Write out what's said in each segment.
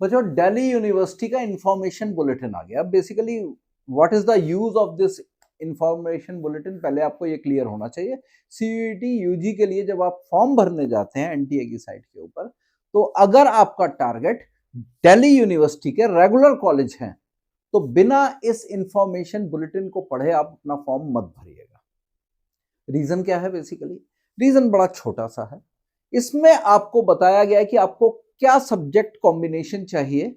बच्चों दिल्ली यूनिवर्सिटी का information bulletin आ गया। Basically what is the use of this information bulletin, पहले आपको ये क्लियर होना चाहिए। सीयूईटी यूजी के लिए जब आप फॉर्म भरने जाते हैं एनटीए की साइट के ऊपर, तो अगर आपका टारगेट दिल्ली यूनिवर्सिटी के रेगुलर कॉलेज हैं तो बिना इस इंफॉर्मेशन बुलेटिन को पढ़े आप अपना फॉर्म मत भरिएगा। रीजन क्या है? बेसिकली रीजन बड़ा छोटा सा है। इसमें आपको बताया गया है कि आपको क्या सब्जेक्ट कॉम्बिनेशन चाहिए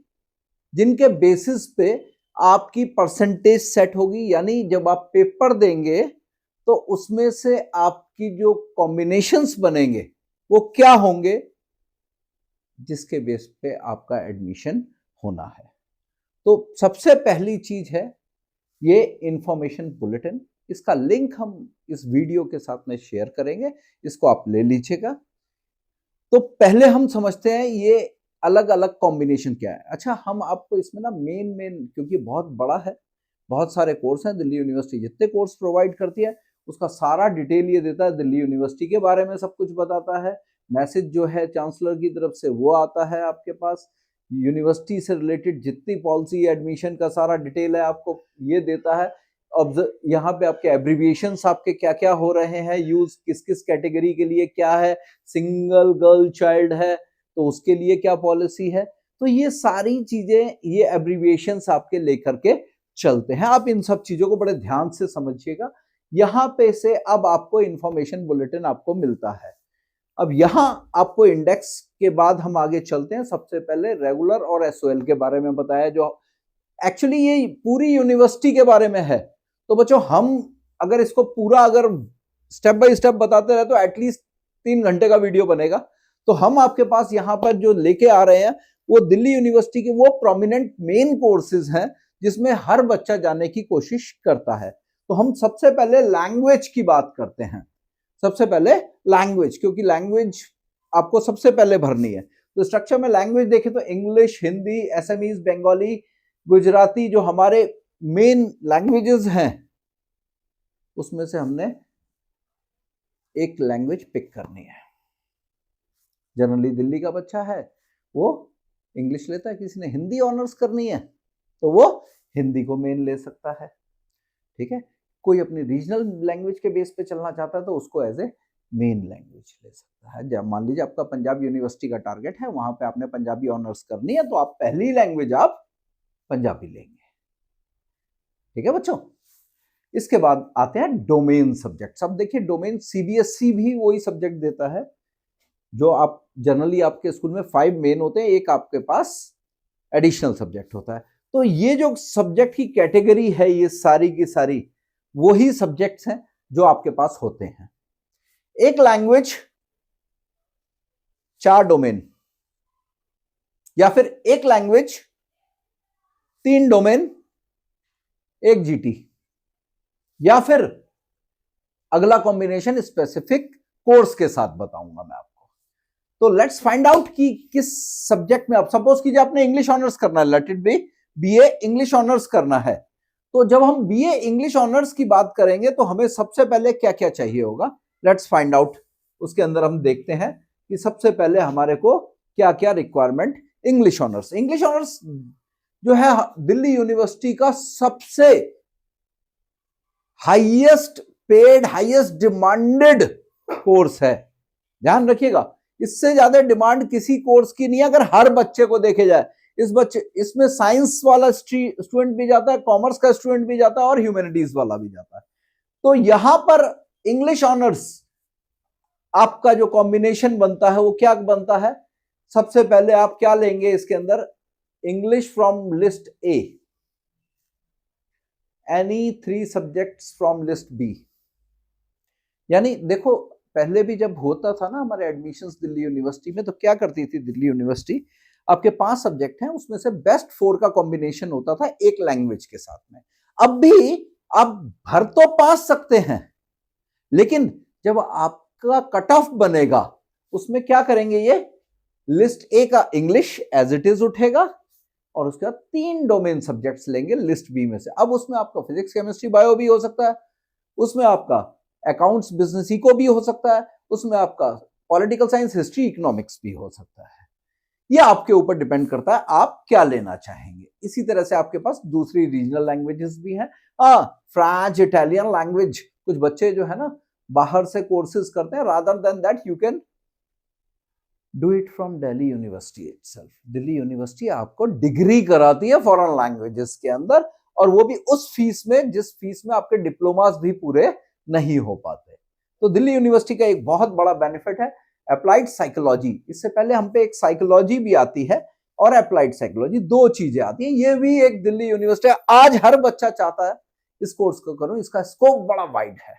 जिनके बेसिस पे आपकी परसेंटेज सेट होगी, यानी जब आप पेपर देंगे तो उसमें से आपकी जो कॉम्बिनेशंस बनेंगे वो क्या होंगे जिसके बेस पे आपका एडमिशन होना है। तो सबसे पहली चीज है ये इंफॉर्मेशन बुलेटिन। इसका लिंक हम इस वीडियो के साथ में शेयर करेंगे, इसको आप ले लीजिएगा। तो पहले हम समझते हैं ये अलग अलग कॉम्बिनेशन क्या है। अच्छा, हम आपको इसमें ना मेन क्योंकि बहुत बड़ा है, बहुत सारे कोर्स हैं, दिल्ली यूनिवर्सिटी जितने कोर्स प्रोवाइड करती है उसका सारा डिटेल ये देता है, दिल्ली यूनिवर्सिटी के बारे में सब कुछ बताता है। मैसेज जो है चांसलर की तरफ से वो आता है आपके पास, यूनिवर्सिटी से रिलेटेड जितनी पॉलिसी एडमिशन का सारा डिटेल है आपको ये देता है। यहाँ पे आपके एब्रीविएशंस आपके क्या क्या हो रहे हैं, यूज किस किस कैटेगरी के लिए क्या है, सिंगल गर्ल चाइल्ड है तो उसके लिए क्या पॉलिसी है, तो ये सारी चीजें ये एब्रीविएशंस आपके लेकर के चलते हैं। आप इन सब चीजों को बड़े ध्यान से समझिएगा। यहाँ पे से अब आपको इंफॉर्मेशन बुलेटिन आपको मिलता है। अब यहाँ आपको इंडेक्स के बाद हम आगे चलते हैं। सबसे पहले रेगुलर और एसओएल के बारे में बताया, जो एक्चुअली ये पूरी यूनिवर्सिटी के बारे में है। तो बच्चों हम अगर इसको पूरा अगर स्टेप बाय स्टेप बताते रहे तो एटलीस्ट 3 घंटे का वीडियो बनेगा। तो हम आपके पास यहाँ पर जो लेके आ रहे हैं वो दिल्ली यूनिवर्सिटी के वो प्रोमिनेंट मेन कोर्सेज हैं जिसमें हर बच्चा जाने की कोशिश करता है। तो हम सबसे पहले लैंग्वेज की बात करते हैं। सबसे पहले लैंग्वेज, क्योंकि लैंग्वेज आपको सबसे पहले भरनी है। तो स्ट्रक्चर में लैंग्वेज देखें तो इंग्लिश, हिंदी, एसएमईज, बंगाली, गुजराती जो हमारे मेन लैंग्वेजेस हैं उसमें से हमने एक लैंग्वेज पिक करनी है। जनरली दिल्ली का बच्चा है वो इंग्लिश लेता है, किसी ने हिंदी ऑनर्स करनी है तो वो हिंदी को मेन ले सकता है, ठीक है। कोई अपनी रीजनल लैंग्वेज के बेस पे चलना चाहता है तो उसको एज ए मेन लैंग्वेज ले सकता है। जब मान लीजिए आपका पंजाब यूनिवर्सिटी का टारगेट है, वहां पे आपने पंजाबी ऑनर्स करनी है तो आप पहली लैंग्वेज आप पंजाबी लेंगे, ठीक है बच्चों। इसके बाद आते हैं डोमेन सब्जेक्ट। अब देखिए डोमेन सीबीएसई भी वही सब्जेक्ट देता है जो आप जनरली आपके स्कूल में 5 मेन होते हैं, एक आपके पास एडिशनल सब्जेक्ट होता है। तो ये जो सब्जेक्ट की कैटेगरी है ये सारी की सारी वही सब्जेक्ट्स हैं जो आपके पास होते हैं। एक लैंग्वेज 4 डोमेन, या फिर एक लैंग्वेज 3 डोमेन 1 जीटी, या फिर अगला कॉम्बिनेशन स्पेसिफिक कोर्स के साथ बताऊंगा मैं आपको। तो लेट्स फाइंड आउट कि किस सब्जेक्ट में, आप सपोज कीजिए आपने इंग्लिश ऑनर्स करना है, let it be BA English honours करना है। तो जब हम बीए इंग्लिश ऑनर्स की बात करेंगे तो हमें सबसे पहले क्या क्या चाहिए होगा, लेट्स फाइंड आउट। उसके अंदर हम देखते हैं कि सबसे पहले हमारे को क्या क्या requirement English honours. English honours जो है दिल्ली यूनिवर्सिटी का सबसे highest paid, highest demanded course है, ध्यान रखिएगा। इससे ज्यादा डिमांड किसी कोर्स की नहीं है अगर हर बच्चे को देखे जाए। इसमें साइंस वाला स्टूडेंट भी जाता है, कॉमर्स का स्टूडेंट भी जाता है और ह्यूमैनिटीज वाला भी जाता है। तो यहां पर इंग्लिश ऑनर्स आपका जो कॉम्बिनेशन बनता है वो क्या बनता है, सबसे पहले आप क्या लेंगे इसके अंदर, English from list A, any 3 subjects from list B. यानी देखो पहले भी जब होता था ना हमारे एडमिशंस दिल्ली यूनिवर्सिटी में, तो क्या करती थी दिल्ली यूनिवर्सिटी, आपके 5 सब्जेक्ट हैं उसमें से बेस्ट 4 का कॉम्बिनेशन होता था एक लैंग्वेज के साथ में। अब भी आप भर तो पास सकते हैं, लेकिन जब आपका कट ऑफ बनेगा उसमें क्या करेंगे, ये लिस्ट ए का इंग्लिश एज इट इज उठेगा और उसके बाद 3 डोमेन सब्जेक्ट्स लेंगे लिस्ट बी में से। अब उसमें आपका फिजिक्स, केमिस्ट्री, बायो भी हो सकता है, उसमें आपका अकाउंट्स, बिजनेस इको भी हो सकता है, उसमें आपका पॉलिटिकल साइंस, हिस्ट्री, इकोनॉमिक्स भी हो सकता है। ये आपके ऊपर डिपेंड करता है आप क्या लेना चाहेंगे। इसी तरह से आपके पास दूसरी रीजनल लैंग्वेजेस भी हैं। फ्रेंच, इटालियन लैंग्वेज, कुछ बच्चे जो है ना बाहर से कोर्सेज करते हैं, rather than that you can do it from Delhi university itself. Delhi university आपको डिग्री कराती है फॉरेन लैंग्वेजेस के अंदर, और वो भी उस फीस में जिस फीस में आपके डिप्लोमास भी पूरे नहीं हो पाते। तो दिल्ली यूनिवर्सिटी का एक बहुत बड़ा बेनिफिट है अप्लाइड साइकोलॉजी। इससे पहले हम पे एक साइकोलॉजी भी आती है और अप्लाइड साइकोलॉजी, दो चीजें आती हैं। ये भी एक दिल्ली यूनिवर्सिटी है। आज हर बच्चा चाहता है इस कोर्स को करूं, इसका स्कोप बड़ा वाइड है,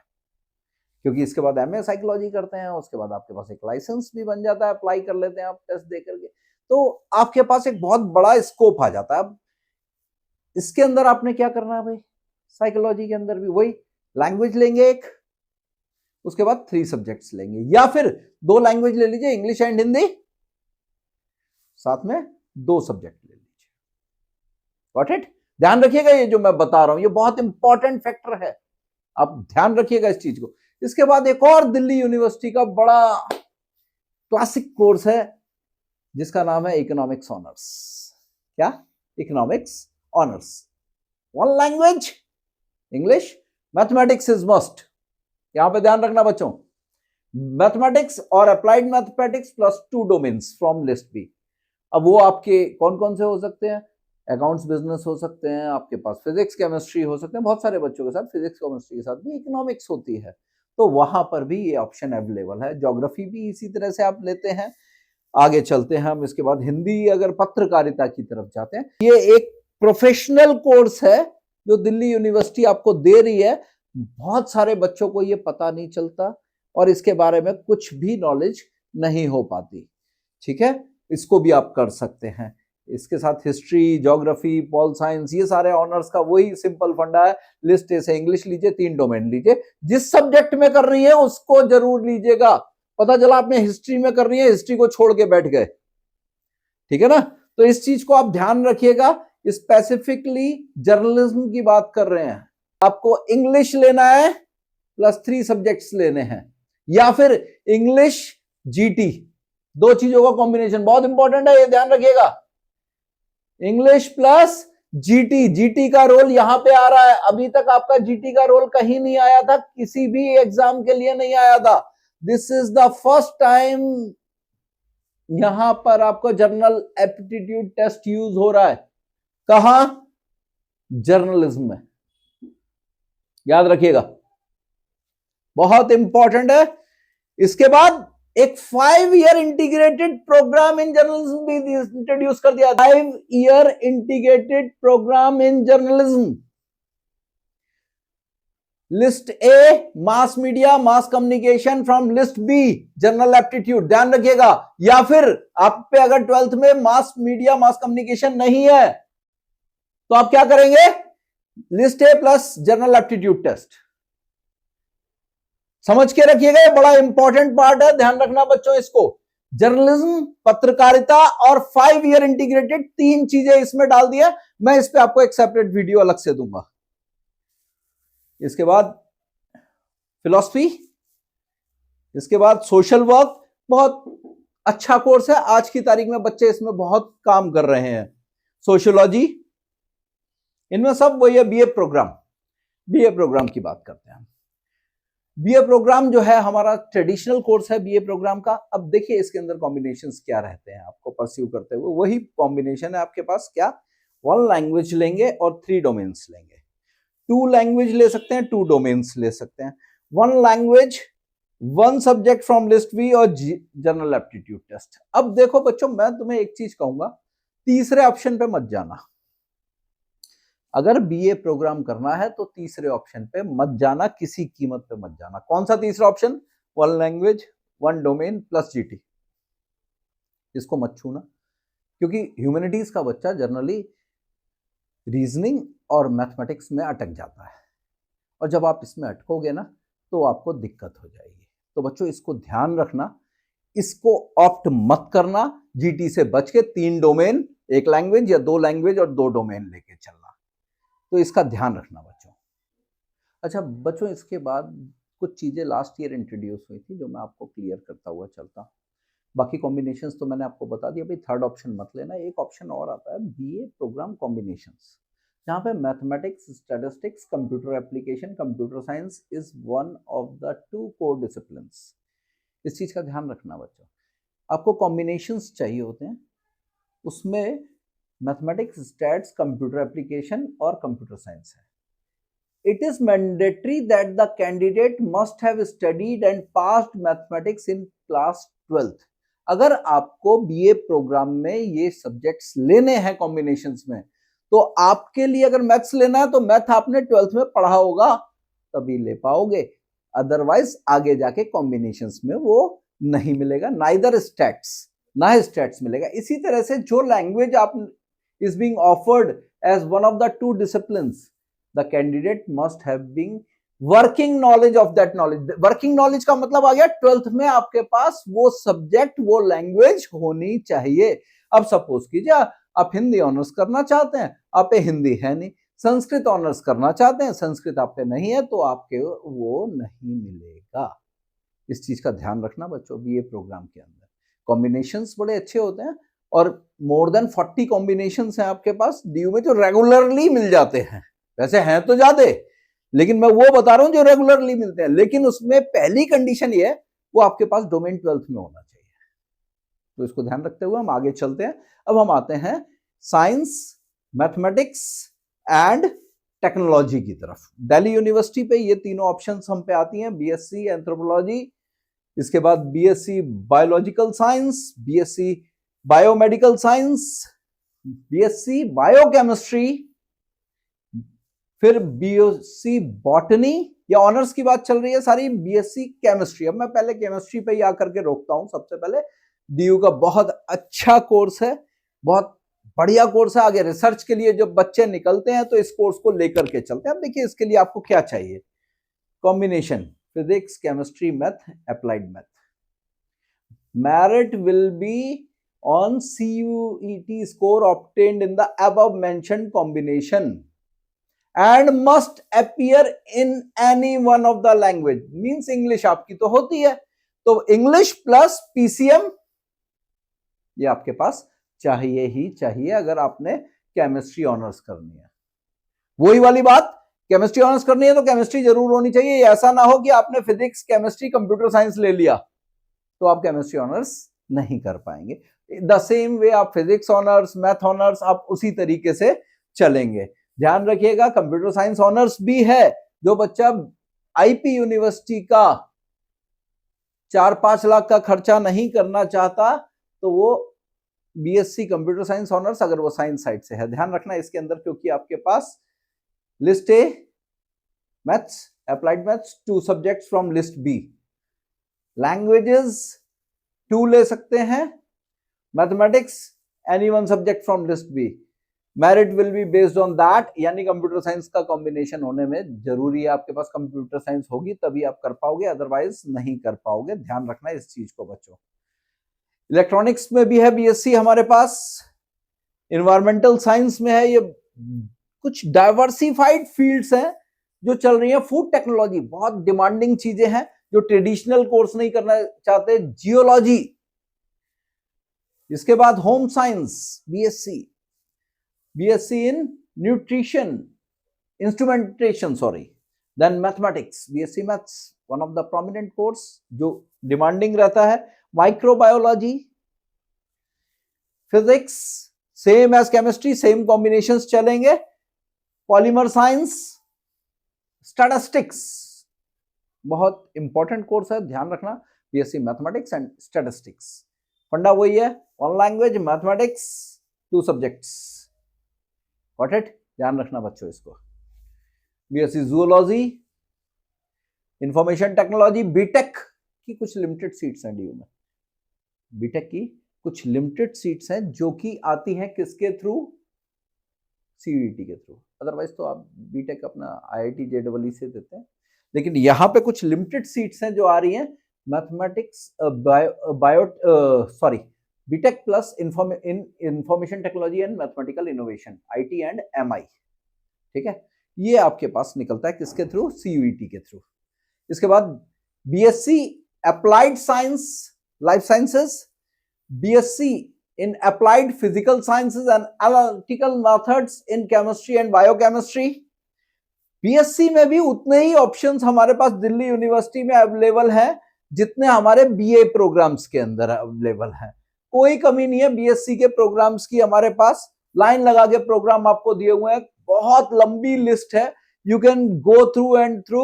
क्योंकि इसके बाद एमए साइकोलॉजी करते हैं, उसके बाद आपके पास एक लाइसेंस भी बन जाता है, अप्लाई कर लेते हैं आप टेस्ट दे करके, तो आपके पास एक बहुत बड़ा स्कोप आ जाता है। अब इसके अंदर आपने क्या करना है भाई, साइकोलॉजी के अंदर भी वही लैंग्वेज लेंगे एक, उसके बाद 3 सब्जेक्ट्स लेंगे, या फिर 2 लैंग्वेज ले लीजिए, इंग्लिश एंड हिंदी, साथ में 2 सब्जेक्ट ले लीजिए। Got it? ध्यान रखिएगा, ये जो मैं बता रहा हूं ये बहुत इंपॉर्टेंट फैक्टर है, आप ध्यान रखिएगा इस चीज को। इसके बाद एक और दिल्ली यूनिवर्सिटी का बड़ा क्लासिक कोर्स है जिसका नाम है इकोनॉमिक्स ऑनर्स। क्या? Economics honours. 1 language English, mathematics is must. यहां पे ध्यान रखना बच्चों, मैथमेटिक्स और applied mathematics plus 2 domains from list B. अब वो आपके कौन कौन से हो सकते हैं? अकाउंट्स बिजनेस हो सकते हैं, आपके पास फिजिक्स केमिस्ट्री हो सकते हैं, बहुत सारे बच्चों के साथ फिजिक्स केमिस्ट्री के साथ भी इकोनॉमिक्स होती है, तो वहां पर भी ये ऑप्शन अवेलेबल है। ज्योग्राफी भी इसी तरह से आप लेते हैं। आगे चलते हैं हम, इसके बाद हिंदी अगर पत्रकारिता की तरफ जाते हैं, ये एक प्रोफेशनल कोर्स है जो दिल्ली यूनिवर्सिटी आपको दे रही है। बहुत सारे बच्चों को ये पता नहीं चलता और इसके बारे में कुछ भी नॉलेज नहीं हो पाती। ठीक है, इसको भी आप कर सकते हैं। इसके साथ हिस्ट्री, ज्योग्राफी, पॉल साइंस, ये सारे ऑनर्स का वही सिंपल फंडा है। लिस्ट ए से इंग्लिश लीजिए, 3 डोमेन लीजिए, जिस सब्जेक्ट में कर रही है उसको जरूर लीजिएगा। पता चला आपने हिस्ट्री में कर रही है, हिस्ट्री को छोड़ के बैठ गए, ठीक है ना, तो इस चीज को आप ध्यान रखिएगा। स्पेसिफिकली जर्नलिज्म की बात कर रहे हैं, आपको इंग्लिश लेना है प्लस 3 सब्जेक्ट्स लेने हैं, या फिर इंग्लिश जीटी, 2 चीजों का कॉम्बिनेशन बहुत इंपॉर्टेंट है, ये ध्यान रखिएगा। इंग्लिश प्लस जीटी, जीटी का रोल यहां पे आ रहा है। अभी तक आपका जीटी का रोल कहीं नहीं आया था, किसी भी एग्जाम के लिए नहीं आया था। This is the first time यहां पर आपको जनरल एप्टीट्यूड टेस्ट यूज हो रहा है। कहां? जर्नलिज्म में, याद रखिएगा, बहुत इंपॉर्टेंट है। इसके बाद एक 5 year integrated programme in journalism भी इंट्रोड्यूस कर दिया। 5 year integrated programme in journalism. List A mass media, mass communication, from list B general aptitude, ध्यान रखिएगा। या फिर आप पे अगर 12th में मास मीडिया, मास कम्युनिकेशन नहीं है तो आप क्या करेंगे? List A plus general aptitude test. समझ के रखिएगा, ये बड़ा इंपॉर्टेंट पार्ट है, ध्यान रखना बच्चों इसको। जर्नलिज्म, पत्रकारिता और 5 ईयर इंटीग्रेटेड, 3 चीजें इसमें डाल दिया। मैं इस पे आपको एक सेपरेट वीडियो अलग से दूंगा। इसके बाद फिलॉसफी, इसके बाद सोशल वर्क, बहुत अच्छा कोर्स है। आज की तारीख में बच्चे इसमें बहुत काम कर रहे हैं। सोशियोलॉजी, इनमें सब वही है। बीए प्रोग्राम की बात करते हैं। बीए प्रोग्राम जो है हमारा ट्रेडिशनल कोर्स है बीए प्रोग्राम का। अब देखिए इसके अंदर कॉम्बिनेशंस क्या रहते हैं आपको परस्यू करते हुए, वही कॉम्बिनेशन है आपके पास। क्या? 1 लैंग्वेज लेंगे और 3 डोमेन्स लेंगे। 2 लैंग्वेज ले सकते हैं, 2 डोमेन्स ले सकते हैं। 1 language, 1 subject from list B और जनरल एप्टीट्यूड टेस्ट। अब देखो बच्चों, मैं तुम्हें एक चीज कहूंगा, तीसरे ऑप्शन पे मत जाना। अगर बीए प्रोग्राम करना है तो तीसरे ऑप्शन पे मत जाना, किसी कीमत पे मत जाना। कौन सा तीसरा option? 1 language, 1 domain plus GT, इसको मत छूना, क्योंकि ह्यूमैनिटीज का बच्चा जनरली रीजनिंग और मैथमेटिक्स में अटक जाता है, और जब आप इसमें अटकोगे ना तो आपको दिक्कत हो जाएगी। तो बच्चों इसको ध्यान रखना, इसको ऑप्ट मत करना। जीटी से बच के 3 डोमेन, 1 लैंग्वेज या 2 लैंग्वेज और 2 डोमेन लेके चलना, तो इसका ध्यान रखना बच्चों। अच्छा बच्चों, इसके बाद कुछ चीजें लास्ट ईयर इंट्रोड्यूस हुई थी जो मैं आपको क्लियर करता हुआ चलता हूं। बाकी कॉम्बिनेशंस तो मैंने आपको बता दिया भाई, थर्ड ऑप्शन मत लेना। एक ऑप्शन और आता है बीए प्रोग्राम कॉम्बिनेशंस, जहाँ पे mathematics, statistics, computer application, computer science is one of the 2 core disciplines. इस चीज का ध्यान रखना बच्चों, आपको कॉम्बिनेशंस चाहिए होते हैं, उसमें मैथमेटिक्स, स्टैट्स, कंप्यूटर एप्लीकेशन और कंप्यूटर साइंस है। It is mandatory that the candidate must have studied and passed mathematics in class 12th। अगर आपको बीए प्रोग्राम में ये सब्जेक्ट्स लेने हैं कॉम्बिनेशंस में, तो आपके लिए अगर मैथ्स लेना है तो मैथ आपने 12th में पढ़ा होगा तभी ले पाओगे, अदरवाइज आगे जाके कॉम्बिनेशंस में वो नहीं मिलेगा। नाइदर स्टैट्स, ना स्टैट्स मिलेगा। इसी तरह से जो लैंग्वेज आप is being offered as one of the 2 disciplines, the candidate must have been working knowledge of that knowledge। working knowledge का मतलब आ गया 12th में आपके पास वो सब्जेक्ट, वो लैंग्वेज होनी चाहिए। अब सपोज कीजिए आप हिंदी ऑनर्स करना चाहते हैं, आप पे हिंदी है नहीं, संस्कृत ऑनर्स करना चाहते हैं, संस्कृत आप पे नहीं है, तो आपके वो नहीं मिलेगा। इस चीज का ध्यान रखना बच्चों, बीए प्रोग्राम के अंदर कॉम्बिनेशंस बड़े अच्छे होते हैं और मोर देन 40 कॉम्बिनेशंस हैं आपके पास डीयू में जो रेगुलरली मिल जाते हैं। वैसे हैं तो ज्यादा, लेकिन मैं वो बता रहा हूं जो रेगुलरली मिलते हैं, लेकिन उसमें पहली कंडीशन ये है वो आपके पास डोमेन 12th में होना चाहिए। तो इसको ध्यान रखते हुए हम आगे चलते हैं। अब हम आते हैं साइंस, मैथमेटिक्स एंड टेक्नोलॉजी की तरफ। दिल्ली यूनिवर्सिटी पे ये तीनों ऑप्शंस हम पे आती हैं, बीएससी एंथ्रोपोलॉजी, इसके बाद BSc biological science, BSc biomedical science, BSc biochemistry, फिर बीएससी बॉटनी, या ऑनर्स की बात चल रही है सारी, बीएससी केमिस्ट्री। अब मैं पहले केमिस्ट्री पे ही आकर के रोकता हूं। सबसे पहले डीयू का बहुत अच्छा कोर्स है, बहुत बढ़िया कोर्स है। आगे रिसर्च के लिए जब बच्चे निकलते हैं तो इस कोर्स को लेकर के चलते हैं। अब देखिए इसके लिए आपको क्या चाहिए, combination physics, chemistry, math, applied math. merit will be on CUET score obtained in the above mentioned combination and must appear in any one of the language। means English आपकी तो होती है, तो English प्लस PCM ये आपके पास चाहिए ही चाहिए अगर आपने केमिस्ट्री ऑनर्स करनी है। वही वाली बात, केमिस्ट्री ऑनर्स करनी है तो केमिस्ट्री जरूर होनी चाहिए। ऐसा ना हो कि आपने फिजिक्स, केमिस्ट्री, कंप्यूटर साइंस ले लिया तो आप केमिस्ट्री ऑनर्स नहीं कर पाएंगे। द सेम वे आप फिजिक्स ऑनर्स, मैथ ऑनर्स, आप उसी तरीके से चलेंगे। ध्यान रखिएगा कंप्यूटर साइंस ऑनर्स भी है। जो बच्चा आईपी यूनिवर्सिटी का 4-5 लाख का खर्चा नहीं करना चाहता तो वो बीएससी कंप्यूटर साइंस ऑनर्स, अगर वो साइंस साइड से है, ध्यान रखना इसके अंदर, क्योंकि आपके पास list A maths, applied maths, 2 subjects from list B, languages 2 ले सकते हैं, mathematics any 1 subject from list B. Merit will be based on that, यानी कंप्यूटर साइंस का कॉम्बिनेशन होने में जरूरी है आपके पास कंप्यूटर साइंस होगी तभी आप कर पाओगे, अदरवाइज नहीं कर पाओगे। ध्यान रखना इस चीज को बच्चों। इलेक्ट्रॉनिक्स में भी है बीएससी हमारे पास, इन्वायरमेंटल साइंस में है। ये कुछ डाइवर्सिफाइड फील्ड्स हैं जो चल रही है। फूड टेक्नोलॉजी बहुत डिमांडिंग चीजें हैं जो ट्रेडिशनल कोर्स नहीं करना चाहते, जियोलॉजी। इसके बाद home science BSc, BSc in nutrition instrumentation, sorry, then mathematics, BSc maths, one of the prominent course जो डिमांडिंग रहता है। Microbiology, physics same as chemistry, same combinations चलेंगे। पॉलीमर साइंस, स्टैटिस्टिक्स बहुत इंपॉर्टेंट कोर्स है, ध्यान रखना, बीएससी मैथमेटिक्स एंड स्टैटिस्टिक्स। फंडा वही है, 1 language, mathematics, 2 subjects. Got it? ध्यान रखना बच्चों इसको। BSc zoology, information technology, BTech की कुछ लिमिटेड सीट्स हैं डीयू में। बीटेक की कुछ लिमिटेड सीट्स हैं जो कि आती हैं किसके थ्रू? सीयूईटी के थ्रू। अदरवाइज तो आप बीटेक अपना आईआईटी जेईई से देते हैं, लेकिन यहाँ पे कुछ लिमिटेड सीट्स हैं जो आ रही हैं mathematics, BTech plus information technology and mathematical innovation, IT and MI. ठीक है, ये आपके पास निकलता है किसके थ्रू? सीयूईटी के थ्रू। इसके बाद BSc applied science, life sciences, BSc in applied physical sciences and analytical methods in chemistry and biochemistry। BSc में भी उतने ही ऑप्शंस हमारे पास दिल्ली यूनिवर्सिटी में अवेलेबल है जितने हमारे BA प्रोग्राम्स के अंदर अवेलेबल है। कोई कमी नहीं है BSc के प्रोग्राम्स की हमारे पास, लाइन लगा के प्रोग्राम आपको दिए हुए हैं, बहुत लंबी लिस्ट है, you can go through and through,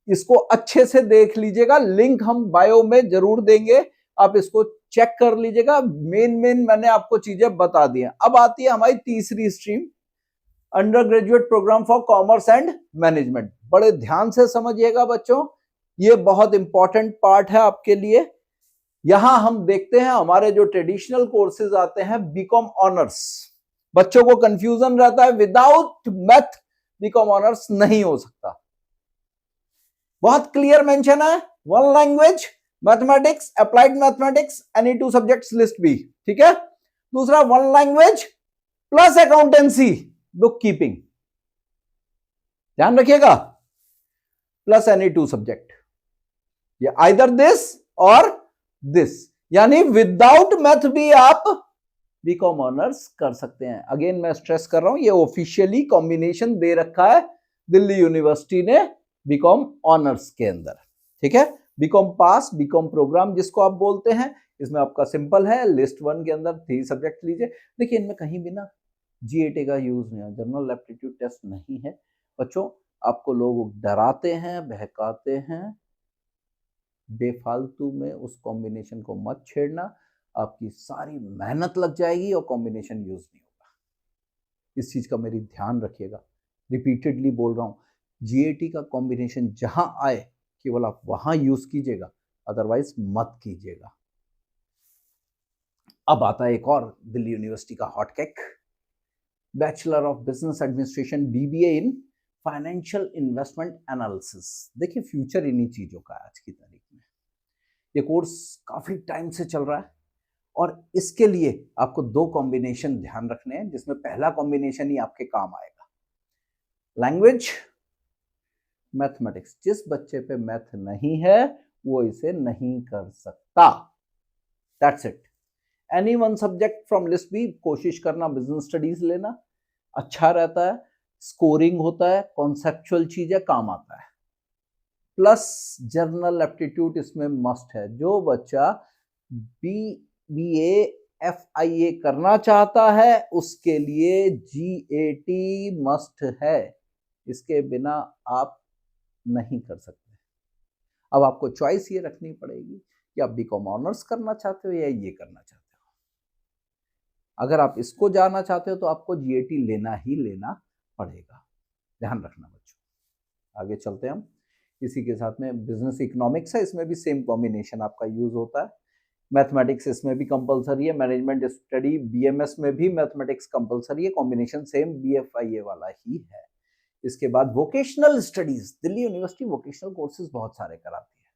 इसको अच्छे से देख लीजिएगा, लिंक हम बायो में जरूर देंगे, आप इसको चेक कर लीजिएगा। मेन मैंने आपको चीजें बता दी हैं। अब आती है हमारी तीसरी stream, undergraduate programme for commerce and management. बड़े ध्यान से समझिएगा बच्चों, ये बहुत इंपॉर्टेंट पार्ट है आपके लिए। यहां हम देखते हैं हमारे जो ट्रेडिशनल कोर्सेज आते हैं बीकॉम ऑनर्स। बच्चों को कंफ्यूजन रहता है, विदाउट मैथ बीकॉम ऑनर्स नहीं हो सकता। बहुत क्लियर मेंशन है, one language, mathematics, applied mathematics, any two subjects list B, ठीक है। दूसरा one language plus accountancy, book keeping, ध्यान रखिएगा, प्लस एनी टू सब्जेक्ट, ये आइदर दिस और दिस, यानी विदाउट मैथ भी आप बीकॉम ऑनर्स कर सकते हैं। अगेन मैं स्ट्रेस कर रहा हूं, ये ऑफिशियली कॉम्बिनेशन दे रखा है दिल्ली यूनिवर्सिटी ने बीकॉम ऑनर्स के अंदर, ठीक है। बीकॉम पास, बीकॉम प्रोग्राम जिसको आप बोलते हैं, इसमें आपका सिंपल है, लिस्ट 1 के अंदर 3 सब्जेक्ट लीजिए। देखिए इनमें कहीं भी ना GAT का यूज नहीं है, जनरल एप्टीट्यूड टेस्ट नहीं है बच्चों। आपको लोग डराते हैं, बहकाते हैं, बेफालतू में उस कॉम्बिनेशन को मत छेड़ना, आपकी सारी मेहनत लग जाएगी और कॉम्बिनेशन यूज नहीं होगा। इस चीज का मेरी ध्यान रखिएगा, रिपीटेडली बोल रहा हूं, GAT का कॉम्बिनेशन जहां आए केवल आप वहां यूज कीजिएगा, अदरवाइज मत कीजिएगा। अब आता है एक और दिल्ली यूनिवर्सिटी का hot cake, bachelor of business administration BBA in financial investment analysis. देखिए फ्यूचर इन्हीं चीजों का आज की तारीख में, ये कोर्स काफी टाइम से चल रहा है और इसके लिए आपको 2 कॉम्बिनेशन ध्यान रखने हैं, जिसमें पहला कॉम्बिनेशन ही आपके काम आएगा, लैंग्वेज, मैथमेटिक्स। जिस बच्चे पे मैथ नहीं है वो इसे नहीं कर सकता, that's it. Any one subject from list B, कोशिश करना बिजनेस स्टडीज लेना, अच्छा रहता है, स्कोरिंग होता है, कॉन्सेप्चुअल चीजें काम आता है, प्लस जर्नल एप्टीट्यूड इसमें मस्ट है। जो बच्चा BBA FIA करना चाहता है उसके लिए GAT मस्ट है, इसके बिना आप नहीं कर सकते। अब आपको चॉइस ये रखनी पड़ेगी कि आप बीकॉम ऑनर्स करना चाहते हो या ये करना चाहते हो। अगर आप इसको जाना चाहते हो तो आपको GAT लेना ही लेना पड़ेगा, ध्यान रखना बच्चों। आगे चलते हैं हम, इसी के साथ में बिजनेस इकोनॉमिक्स है, इसमें भी सेम कॉम्बिनेशन आपका यूज होता है। मैथमेटिक्स इसमें भी कंपलसरी है, मैनेजमेंट स्टडी BMS में भी मैथमेटिक्स कंपलसरी है, कॉम्बिनेशन सेम BFIA वाला ही है। इसके बाद vocational studies, Delhi university vocational courses बहुत सारे कराती है।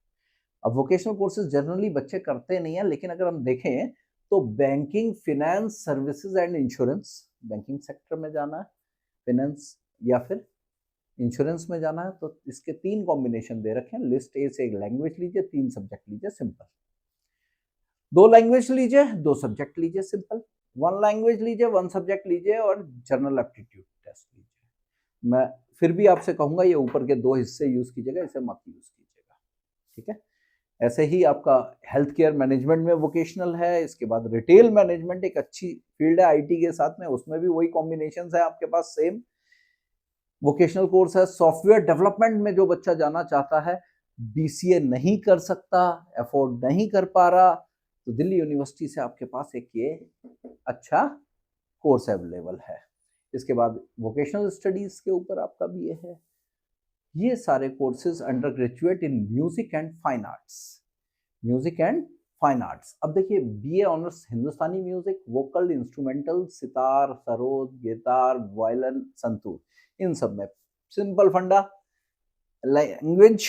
अब वोकेशनल कोर्सेज जनरली बच्चे करते नहीं है, लेकिन अगर हम देखें तो banking, finance, services and insurance, banking sector में जाना है, फिनेंस या फिर इंश्योरेंस में जाना है, तो इसके 3 कॉम्बिनेशन दे रखे हैं। लिस्ट A से 1 लैंग्वेज लीजिए, 3 सब्जेक्ट लीजिए, सिंपल। 2 लैंग्वेज लीजिए, 2 सब्जेक्ट लीजिए, सिंपल। 1 लैंग्वेज लीजिए, 1 सब्जेक्ट लीजिए और जनरल एप्टीट्यूड टेस्ट लीजिए। मैं फिर भी आपसे कहूंगा ये ऊपर के 2 हिस्से यूज कीजिएगा, इसे मत यूज कीजिएगा, ठीक है। ऐसे ही आपका हेल्थ केयर मैनेजमेंट में वोकेशनल है, इसके बाद रिटेल मैनेजमेंट एक अच्छी फील्ड है IT के साथ में, उसमें भी वही कॉम्बिनेशन है आपके पास, सेम वोकेशनल कोर्स है। सॉफ्टवेयर डेवलपमेंट में जो बच्चा जाना चाहता है, BCA नहीं कर सकता, अफोर्ड नहीं कर पा रहा, तो दिल्ली यूनिवर्सिटी से आपके पास एक ये अच्छा कोर्स अवेलेबल है। इसके बाद वोकेशनल स्टडीज के ऊपर आपका BA है। ये सारे courses undergraduate in music and fine arts, music and fine arts. अब देखिए BA honours Hindustani music, vocal, instrumental, sitar, sarod, guitar, violin, santoor, इन सब में सिंपल फंडा। लैंग्वेज,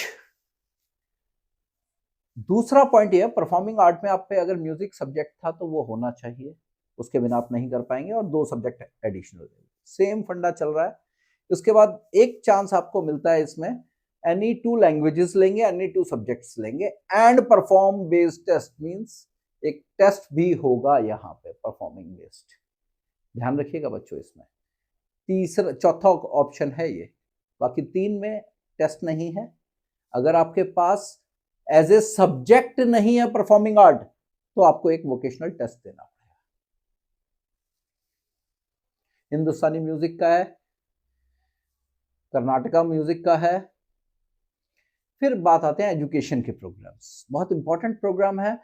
दूसरा पॉइंट ये है, परफॉर्मिंग आर्ट में आप पे अगर म्यूजिक सब्जेक्ट था तो वो होना चाहिए, उसके बिना आप नहीं कर पाएंगे, और 2 सब्जेक्ट एडिशनल, सेम फंडा चल रहा है। उसके बाद एक चांस आपको मिलता है इसमें, एनी 2 लैंग्वेजेस लेंगे, एनी 2 सब्जेक्ट्स लेंगे and perform based test, means एक टेस्ट भी होगा यहाँ पे परफॉर्मिंग बेस्ड, ध्यान रखिएगा बच्चों। इसमें तीसरा चौथा ऑप्शन है ये, बाकी 3 में टेस्ट नहीं है। अगर आपके पास एज ए सब्जेक्ट नहीं है परफॉर्मिंग आर्ट तो आपको एक वोकेशनल टेस्ट देना पड़ेगा। हिंदुस्तानी म्यूजिक का है, कर्नाटका म्यूजिक का है। फिर बात आते हैं एजुकेशन के प्रोग्राम्स, बहुत इंपॉर्टेंट प्रोग्राम है,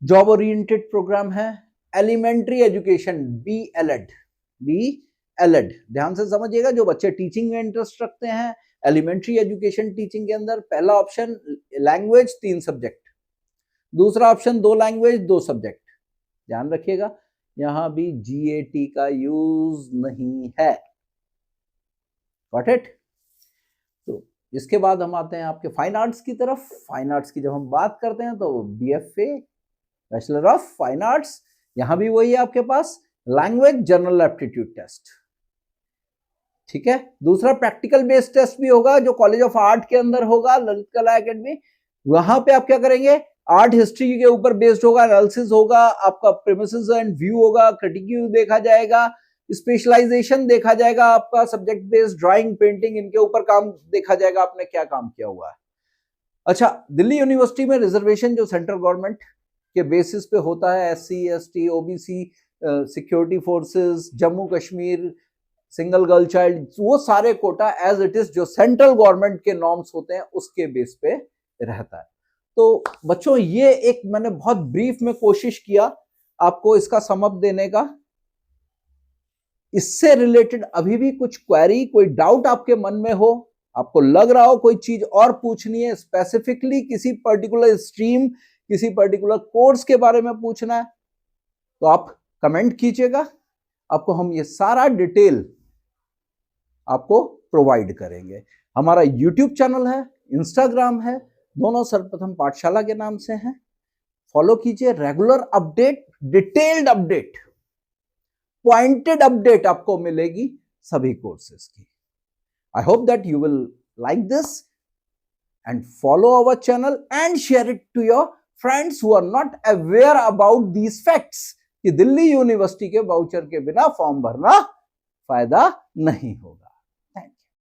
जॉब ओरिएंटेड प्रोग्राम है। एलिमेंट्री एजुकेशन BLED, ध्यान से समझिएगा। जो बच्चे टीचिंग में इंटरेस्ट रखते हैं, एलिमेंट्री एजुकेशन टीचिंग के अंदर पहला ऑप्शन लैंग्वेज 3 सब्जेक्ट, दूसरा ऑप्शन 2 लैंग्वेज 2 सब्जेक्ट। ध्यान रखिएगा यहां भी GAT का यूज नहीं है। Got it? तो इसके बाद हम आते हैं आपके फाइन आर्ट्स की तरफ। फाइन आर्ट्स की जब हम बात करते हैं तो BFA, bachelor of fine arts, यहां भी वही है आपके पास, लैंग्वेज जनरल एप्टीट्यूड टेस्ट। ठीक है, दूसरा प्रैक्टिकल बेस्ड टेस्ट भी होगा जो कॉलेज ऑफ आर्ट के अंदर होगा, ललित कला एकेडमी। वहां पे आप क्या करेंगे, आर्ट हिस्ट्री के ऊपर बेस्ड होगा, एनालिसिस होगा, आपका प्रीमिसेस एंड व्यू होगा, क्रिटिक देखा जाएगा, स्पेशलाइजेशन देखा जाएगा, आपका सब्जेक्ट बेस्ड ड्राइंग, पेंटिंग, इनके ऊपर काम देखा जाएगा, आपने क्या काम किया हुआ है। अच्छा, दिल्ली यूनिवर्सिटी में रिजर्वेशन जो सेंट्रल गवर्नमेंट के बेसिस पे होता है, SC ST OBC, security forces, Jammu Kashmir, single girl child, वो सारे कोटा एज इट इज जो सेंट्रल गवर्नमेंट के नॉर्म्स होते हैं उसके बेस पे रहता है। तो बच्चों ये एक मैंने बहुत ब्रीफ में कोशिश किया आपको इसका समअप देने का। इससे रिलेटेड अभी भी कुछ क्वेरी, कोई डाउट आपके मन में हो, आपको लग रहा हो कोई चीज और पूछनी है, स्पेसिफिकली किसी पर्टिकुलर स्ट्रीम, किसी पर्टिकुलर कोर्स के बारे में पूछना है, तो आप कमेंट कीजिएगा, आपको हम ये सारा डिटेल आपको प्रोवाइड करेंगे। हमारा YouTube चैनल है, इंस्टाग्राम है, दोनों सर्वप्रथम पाठशाला के नाम से हैं। फॉलो कीजिए, regular update, detailed update, pointed update आपको मिलेगी सभी कोर्सेज की। I hope that you will like this and follow our channel and share it to your friends who are not aware about these facts कि Delhi university के voucher के बिना form भरना फायदा नहीं होगा।